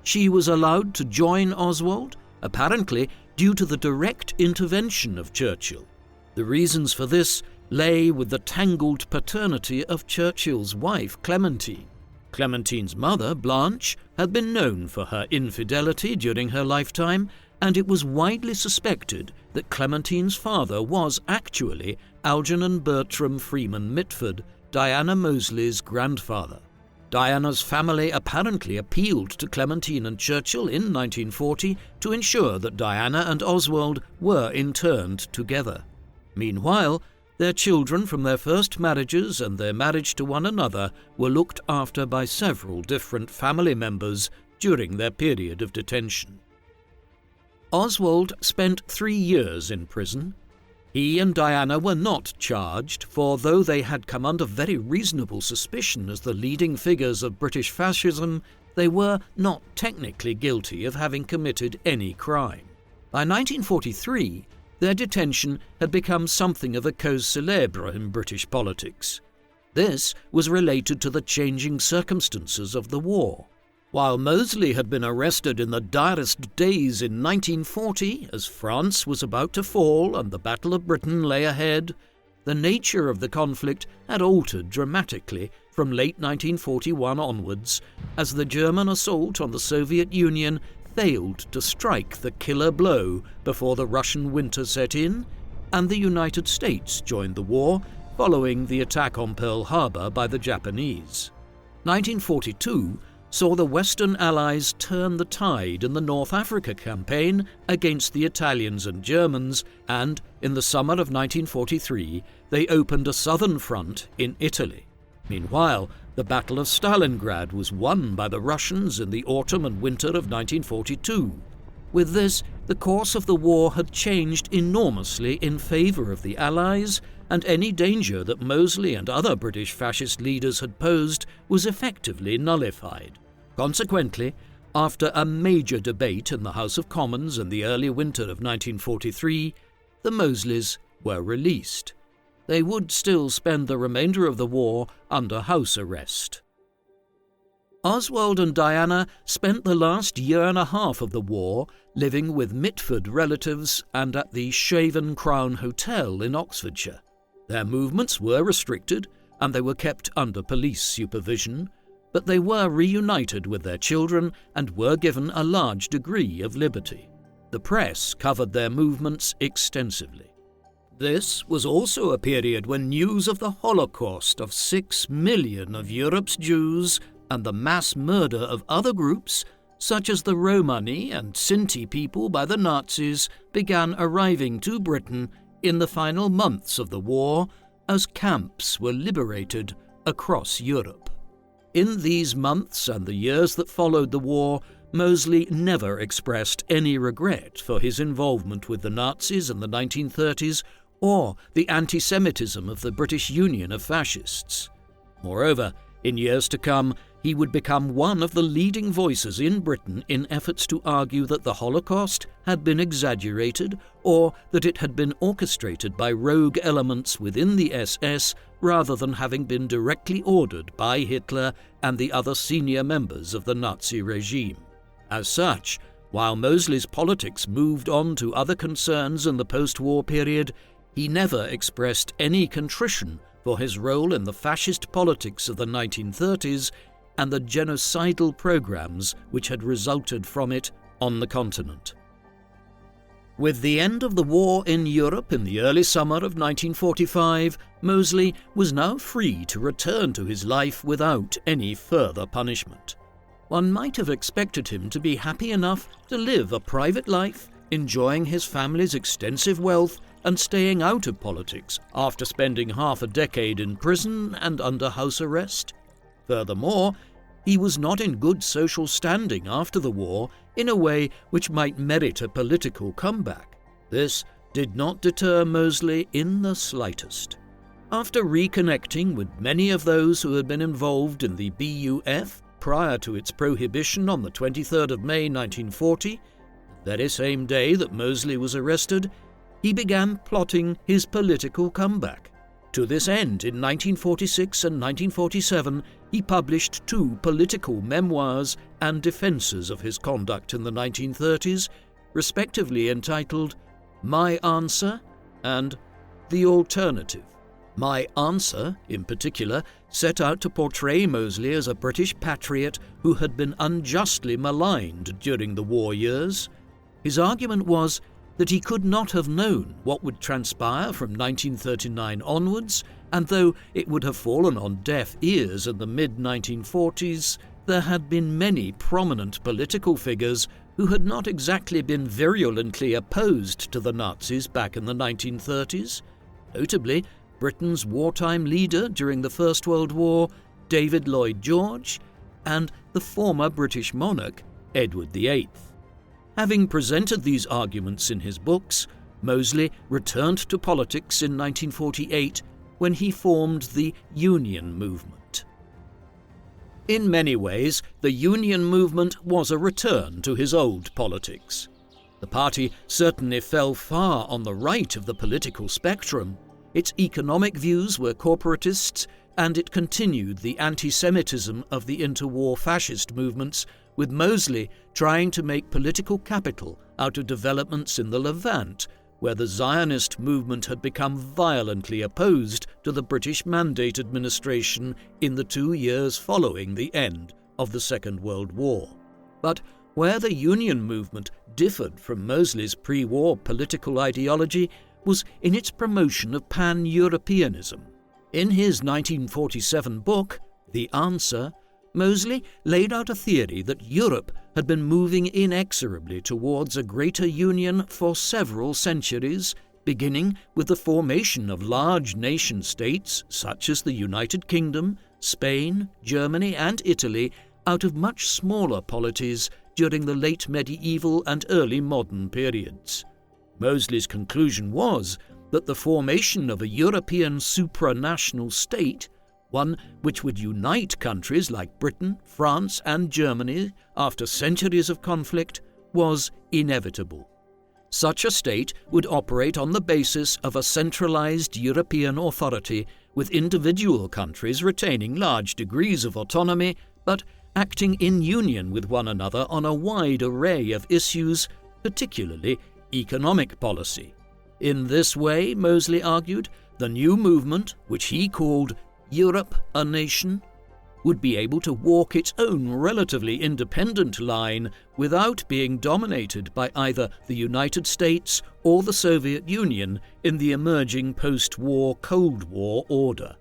She was allowed to join Oswald, apparently due to the direct intervention of Churchill. The reasons for this lay with the tangled paternity of Churchill's wife, Clementine. Clementine's mother, Blanche, had been known for her infidelity during her lifetime, and it was widely suspected that Clementine's father was actually Algernon Bertram Freeman Mitford, Diana Mosley's grandfather. Diana's family apparently appealed to Clementine and Churchill in 1940 to ensure that Diana and Oswald were interned together. Meanwhile, their children from their first marriages and their marriage to one another were looked after by several different family members during their period of detention. Oswald spent 3 years in prison. He and Diana were not charged, for though they had come under very reasonable suspicion as the leading figures of British fascism, they were not technically guilty of having committed any crime. By 1943, their detention had become something of a cause célèbre in British politics. This was related to the changing circumstances of the war. While Mosley had been arrested in the direst days in 1940, as France was about to fall and the Battle of Britain lay ahead, the nature of the conflict had altered dramatically from late 1941 onwards, as the German assault on the Soviet Union failed to strike the killer blow before the Russian winter set in, and the United States joined the war following the attack on Pearl Harbor by the Japanese. 1942 saw the Western Allies turn the tide in the North Africa campaign against the Italians and Germans, and in the summer of 1943 they opened a southern front in Italy. Meanwhile, the Battle of Stalingrad was won by the Russians in the autumn and winter of 1942. With this, the course of the war had changed enormously in favour of the Allies, and any danger that Mosley and other British fascist leaders had posed was effectively nullified. Consequently, after a major debate in the House of Commons in the early winter of 1943, the Mosleys were released. They would still spend the remainder of the war under house arrest. Oswald and Diana spent the last year and a half of the war living with Mitford relatives and at the Shaven Crown Hotel in Oxfordshire. Their movements were restricted and they were kept under police supervision, but they were reunited with their children and were given a large degree of liberty. The press covered their movements extensively. This was also a period when news of the Holocaust of 6 million of Europe's Jews and the mass murder of other groups, such as the Romani and Sinti people by the Nazis, began arriving to Britain in the final months of the war as camps were liberated across Europe. In these months and the years that followed the war, Mosley never expressed any regret for his involvement with the Nazis in the 1930s or the antisemitism of the British Union of Fascists. Moreover, in years to come, he would become one of the leading voices in Britain in efforts to argue that the Holocaust had been exaggerated or that it had been orchestrated by rogue elements within the SS rather than having been directly ordered by Hitler and the other senior members of the Nazi regime. As such, while Mosley's politics moved on to other concerns in the post-war period, he never expressed any contrition for his role in the fascist politics of the 1930s and the genocidal programs which had resulted from it on the continent. With the end of the war in Europe in the early summer of 1945, Mosley was now free to return to his life without any further punishment. One might have expected him to be happy enough to live a private life, enjoying his family's extensive wealth and staying out of politics after spending half a decade in prison and under house arrest. Furthermore, he was not in good social standing after the war in a way which might merit a political comeback. This did not deter Mosley in the slightest. After reconnecting with many of those who had been involved in the BUF prior to its prohibition on the 23rd of May 1940, the very same day that Mosley was arrested, he began plotting his political comeback. To this end, in 1946 and 1947, he published 2 political memoirs and defences of his conduct in the 1930s, respectively entitled My Answer and The Alternative. My Answer, in particular, set out to portray Mosley as a British patriot who had been unjustly maligned during the war years. His argument was that he could not have known what would transpire from 1939 onwards, and though it would have fallen on deaf ears in the mid-1940s, there had been many prominent political figures who had not exactly been virulently opposed to the Nazis back in the 1930s. Notably, Britain's wartime leader during the First World War, David Lloyd George, and the former British monarch, Edward VIII. Having presented these arguments in his books, Mosley returned to politics in 1948 when he formed the Union movement. In many ways, the Union movement was a return to his old politics. The party certainly fell far on the right of the political spectrum. Its economic views were corporatists, and it continued the antisemitism of the interwar fascist movements, with Mosley trying to make political capital out of developments in the Levant, where the Zionist movement had become violently opposed to the British Mandate administration in the 2 years following the end of the Second World War. But where the Union movement differed from Mosley's pre-war political ideology was in its promotion of pan-Europeanism. In his 1947 book, The Answer, Mosley laid out a theory that Europe had been moving inexorably towards a greater union for several centuries, beginning with the formation of large nation-states such as the United Kingdom, Spain, Germany and Italy out of much smaller polities during the late medieval and early modern periods. Mosley's conclusion was that the formation of a European supranational state, one which would unite countries like Britain, France and Germany after centuries of conflict, was inevitable. Such a state would operate on the basis of a centralized European authority, with individual countries retaining large degrees of autonomy, but acting in union with one another on a wide array of issues, particularly economic policy. In this way, Mosley argued, the new movement, which he called Europe a Nation, would be able to walk its own relatively independent line without being dominated by either the United States or the Soviet Union in the emerging post-war Cold War order.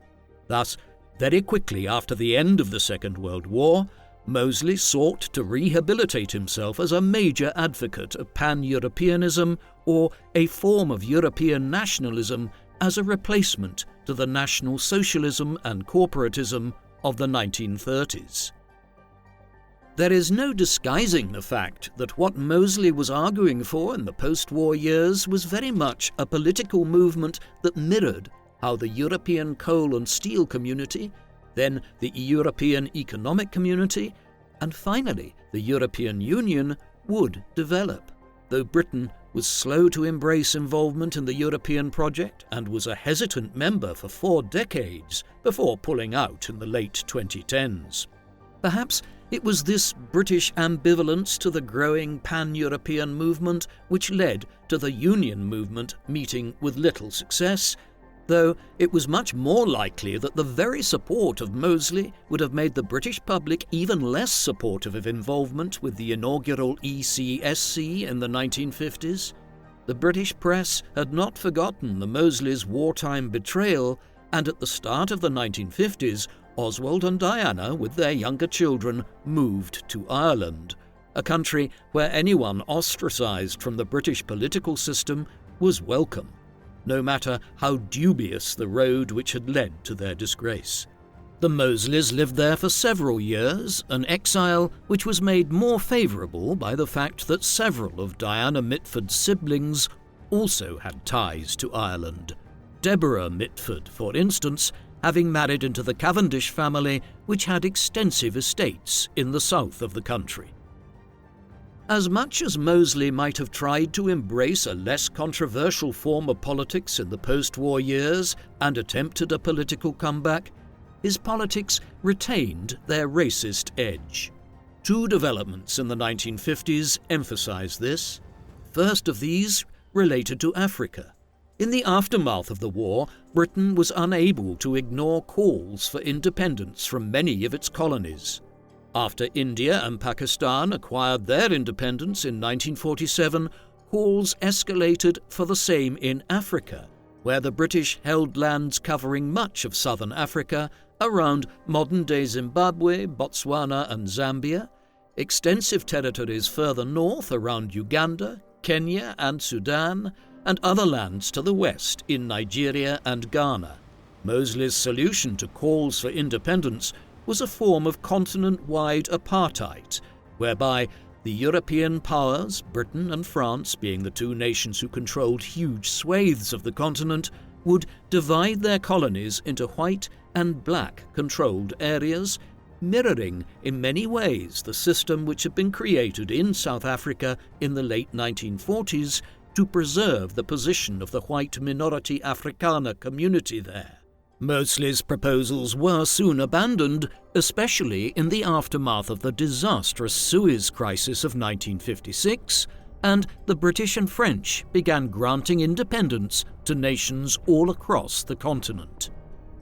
Thus, very quickly after the end of the Second World War, Mosley sought to rehabilitate himself as a major advocate of pan-Europeanism, or a form of European nationalism, as a replacement to the National Socialism and corporatism of the 1930s. There is no disguising the fact that what Mosley was arguing for in the post-war years was very much a political movement that mirrored how the European coal and steel community, then the European Economic Community, and finally the European Union would develop. Though Britain was slow to embrace involvement in the European project and was a hesitant member for 4 decades before pulling out in the late 2010s. Perhaps it was this British ambivalence to the growing pan-European movement which led to the Union movement meeting with little success, though it was much more likely that the very support of Mosley would have made the British public even less supportive of involvement with the inaugural ECSC in the 1950s. The British press had not forgotten the Mosley's wartime betrayal, and at the start of the 1950s, Oswald and Diana, with their younger children, moved to Ireland, a country where anyone ostracised from the British political system was welcome, no matter how dubious the road which had led to their disgrace. The Mosleys lived there for several years, an exile which was made more favourable by the fact that several of Diana Mitford's siblings also had ties to Ireland. Deborah Mitford, for instance, having married into the Cavendish family, which had extensive estates in the south of the country. As much as Mosley might have tried to embrace a less controversial form of politics in the post-war years and attempted a political comeback, his politics retained their racist edge. 2 developments in the 1950s emphasise this. First of these related to Africa. In the aftermath of the war, Britain was unable to ignore calls for independence from many of its colonies. After India and Pakistan acquired their independence in 1947, calls escalated for the same in Africa, where the British held lands covering much of southern Africa around modern-day Zimbabwe, Botswana and Zambia, extensive territories further north around Uganda, Kenya and Sudan, and other lands to the west in Nigeria and Ghana. Mosley's solution to calls for independence was a form of continent-wide apartheid, whereby the European powers, Britain and France being the 2 nations who controlled huge swathes of the continent, would divide their colonies into white and black controlled areas, mirroring in many ways the system which had been created in South Africa in the late 1940s to preserve the position of the white minority Afrikaner community there. Mosley's proposals were soon abandoned, especially in the aftermath of the disastrous Suez Crisis of 1956, and the British and French began granting independence to nations all across the continent.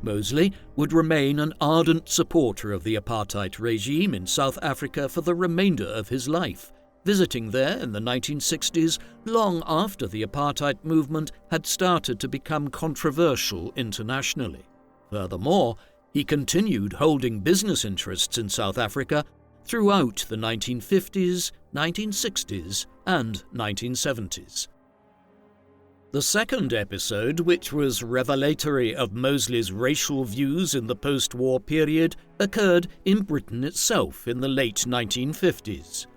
Mosley would remain an ardent supporter of the apartheid regime in South Africa for the remainder of his life, visiting there in the 1960s long after the apartheid movement had started to become controversial internationally. Furthermore, he continued holding business interests in South Africa throughout the 1950s, 1960s, and 1970s. The second episode, which was revelatory of Mosley's racial views in the post-war period, occurred in Britain itself in the late 1950s.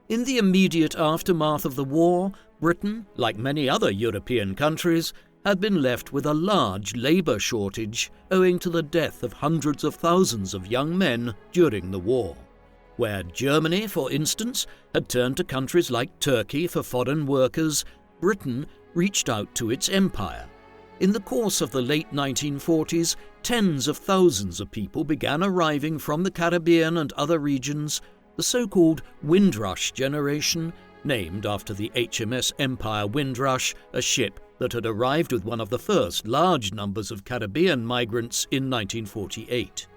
In the immediate aftermath of the war, Britain, like many other European countries, had been left with a large labour shortage owing to the death of hundreds of thousands of young men during the war. Where Germany, for instance, had turned to countries like Turkey for foreign workers, Britain reached out to its empire. In the course of the late 1940s, tens of thousands of people began arriving from the Caribbean and other regions, the so-called Windrush generation, named after the HMS Empire Windrush, a ship that had arrived with one of the first large numbers of Caribbean migrants in 1948.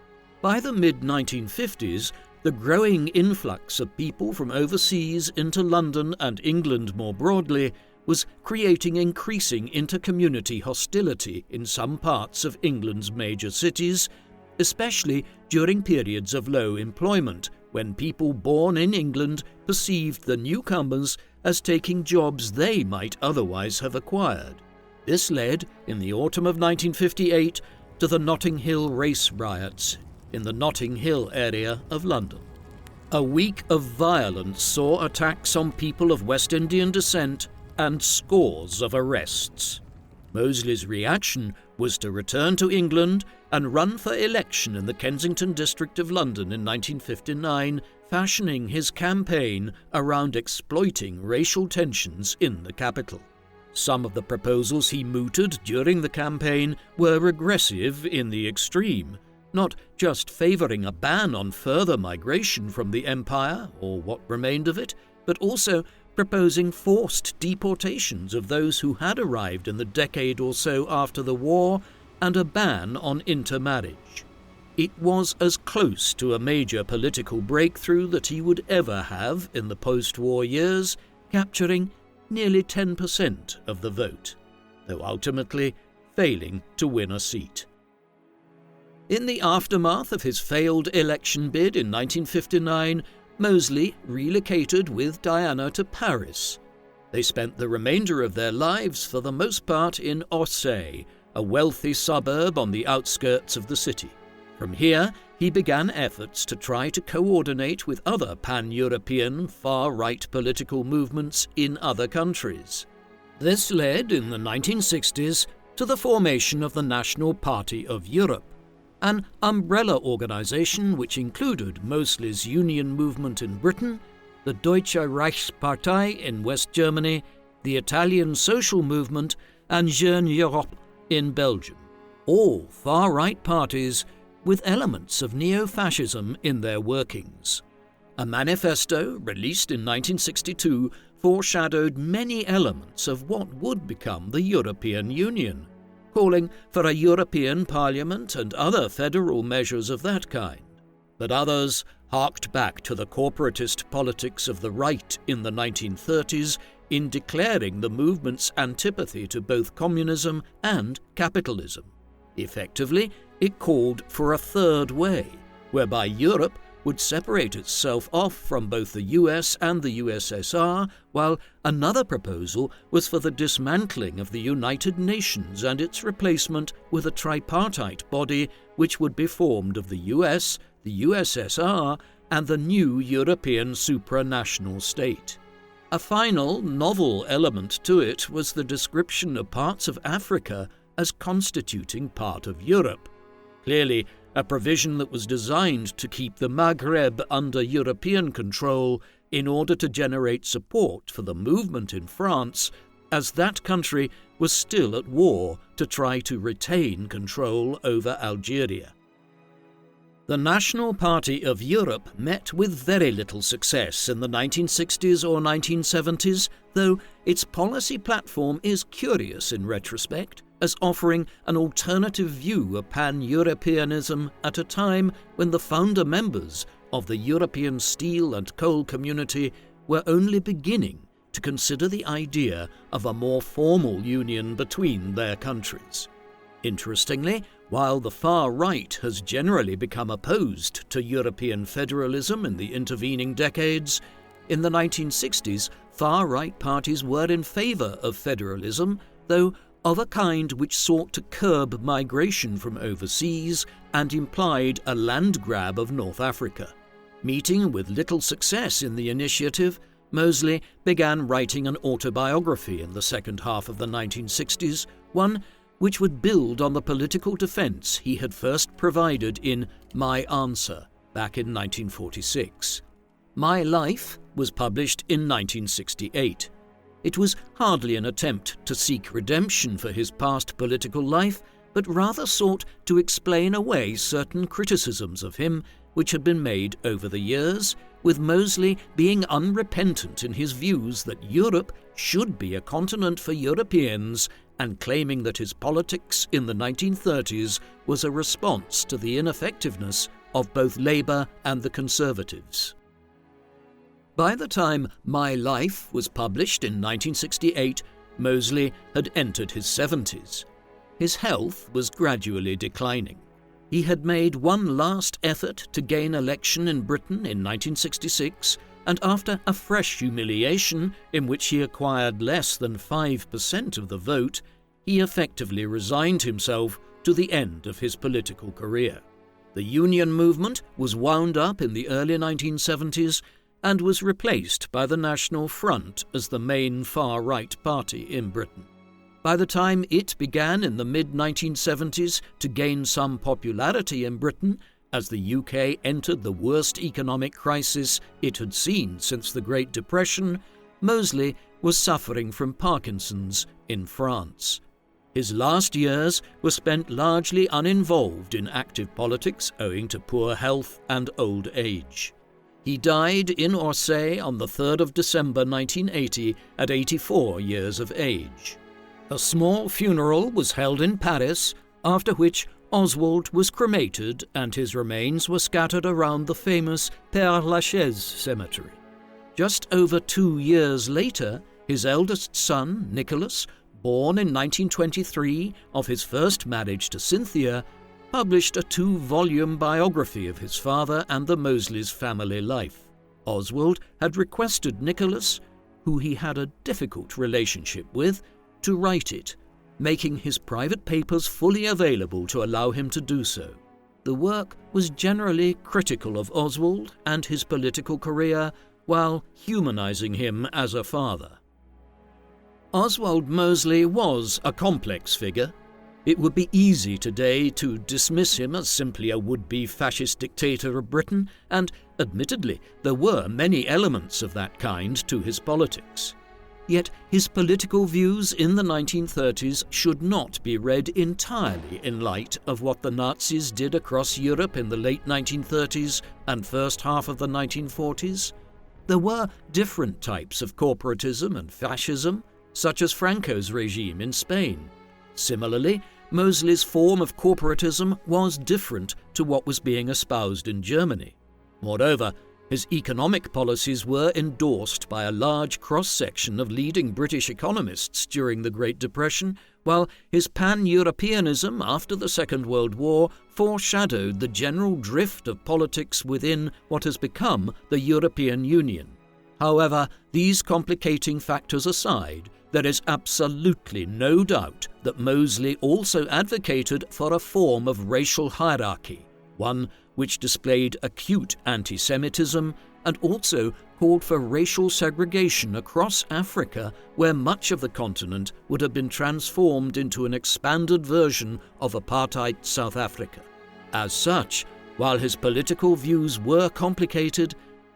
By the mid-1950s, the growing influx of people from overseas into London and England more broadly was creating increasing inter-community hostility in some parts of England's major cities, especially during periods of low employment, when people born in England perceived the newcomers as taking jobs they might otherwise have acquired. This led, in the autumn of 1958, to the Notting Hill race riots in the Notting Hill area of London. A week of violence saw attacks on people of West Indian descent and scores of arrests. Mosley's reaction was to return to England and run for election in the Kensington district of London in 1959, fashioning his campaign around exploiting racial tensions in the capital. Some of the proposals he mooted during the campaign were regressive in the extreme, not just favouring a ban on further migration from the empire, or what remained of it, but also proposing forced deportations of those who had arrived in the decade or so after the war, and a ban on intermarriage. It was as close to a major political breakthrough that he would ever have in the post-war years, capturing nearly 10% of the vote, though ultimately failing to win a seat. In the aftermath of his failed election bid in 1959, Mosley relocated with Diana to Paris. They spent the remainder of their lives for the most part in Orsay, a wealthy suburb on the outskirts of the city. From here, he began efforts to try to coordinate with other pan-European far-right political movements in other countries. This led, in the 1960s, to the formation of the National Party of Europe, an umbrella organisation which included Mosley's union movement in Britain, the Deutsche Reichspartei in West Germany, the Italian Social Movement, and Jeune Europe in Belgium, all far-right parties with elements of neo-fascism in their workings. A manifesto, released in 1962, foreshadowed many elements of what would become the European Union, calling for a European Parliament and other federal measures of that kind. But others harked back to the corporatist politics of the right in the 1930s in declaring the movement's antipathy to both communism and capitalism. Effectively, it called for a third way, whereby Europe would separate itself off from both the US and the USSR, while another proposal was for the dismantling of the United Nations and its replacement with a tripartite body which would be formed of the US, the USSR, and the new European supranational state. A final, novel element to it was the description of parts of Africa as constituting part of Europe. Clearly, a provision that was designed to keep the Maghreb under European control in order to generate support for the movement in France, as that country was still at war to try to retain control over Algeria. The National Party of Europe met with very little success in the 1960s or 1970s, though its policy platform is curious in retrospect, as offering an alternative view of pan-Europeanism at a time when the founder members of the European steel and coal community were only beginning to consider the idea of a more formal union between their countries. Interestingly, while the far right has generally become opposed to European federalism in the intervening decades, in the 1960s far-right parties were in favour of federalism, though of a kind which sought to curb migration from overseas and implied a land grab of North Africa. Meeting with little success in the initiative, Mosley began writing an autobiography in the second half of the 1960s, one which would build on the political defence he had first provided in My Answer back in 1946. My Life was published in 1968. It was hardly an attempt to seek redemption for his past political life, but rather sought to explain away certain criticisms of him which had been made over the years, with Mosley being unrepentant in his views that Europe should be a continent for Europeans, and claiming that his politics in the 1930s was a response to the ineffectiveness of both Labour and the Conservatives. By the time My Life was published in 1968, Mosley had entered his 70s. His health was gradually declining. He had made one last effort to gain election in Britain in 1966, and after a fresh humiliation in which he acquired less than 5% of the vote, he effectively resigned himself to the end of his political career. The Union movement was wound up in the early 1970s and was replaced by the National Front as the main far-right party in Britain. By the time it began in the mid-1970s to gain some popularity in Britain, as the UK entered the worst economic crisis it had seen since the Great Depression, Mosley was suffering from Parkinson's in France. His last years were spent largely uninvolved in active politics owing to poor health and old age. He died in Orsay on the 3rd of December 1980 at 84 years of age. A small funeral was held in Paris, after which Oswald was cremated and his remains were scattered around the famous Père Lachaise cemetery. Just over 2 years later, his eldest son, Nicholas, born in 1923 of his first marriage to Cynthia, published a 2-volume biography of his father and the Mosleys' family life. Oswald had requested Nicholas, who he had a difficult relationship with, to write it, making his private papers fully available to allow him to do so. The work was generally critical of Oswald and his political career, while humanizing him as a father. Oswald Mosley was a complex figure. It would be easy today to dismiss him as simply a would-be fascist dictator of Britain, and admittedly there were many elements of that kind to his politics. Yet his political views in the 1930s should not be read entirely in light of what the Nazis did across Europe in the late 1930s and first half of the 1940s. There were different types of corporatism and fascism, such as Franco's regime in Spain. Similarly, Mosley's form of corporatism was different to what was being espoused in Germany. Moreover, his economic policies were endorsed by a large cross-section of leading British economists during the Great Depression, while his pan-Europeanism after the Second World War foreshadowed the general drift of politics within what has become the European Union. However, these complicating factors aside, there is absolutely no doubt that Mosley also advocated for a form of racial hierarchy, one which displayed acute antisemitism and also called for racial segregation across Africa, where much of the continent would have been transformed into an expanded version of apartheid South Africa. As such, while his political views were complicated,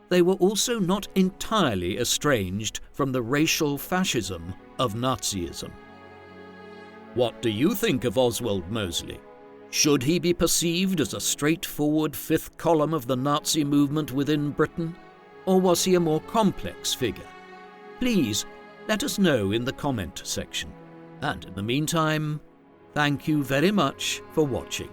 they were also not entirely estranged from the racial fascism of Nazism. What do you think of Oswald Mosley? Should he be perceived as a straightforward fifth column of the Nazi movement within Britain, or was he a more complex figure? Please let us know in the comment section. And in the meantime, thank you very much for watching.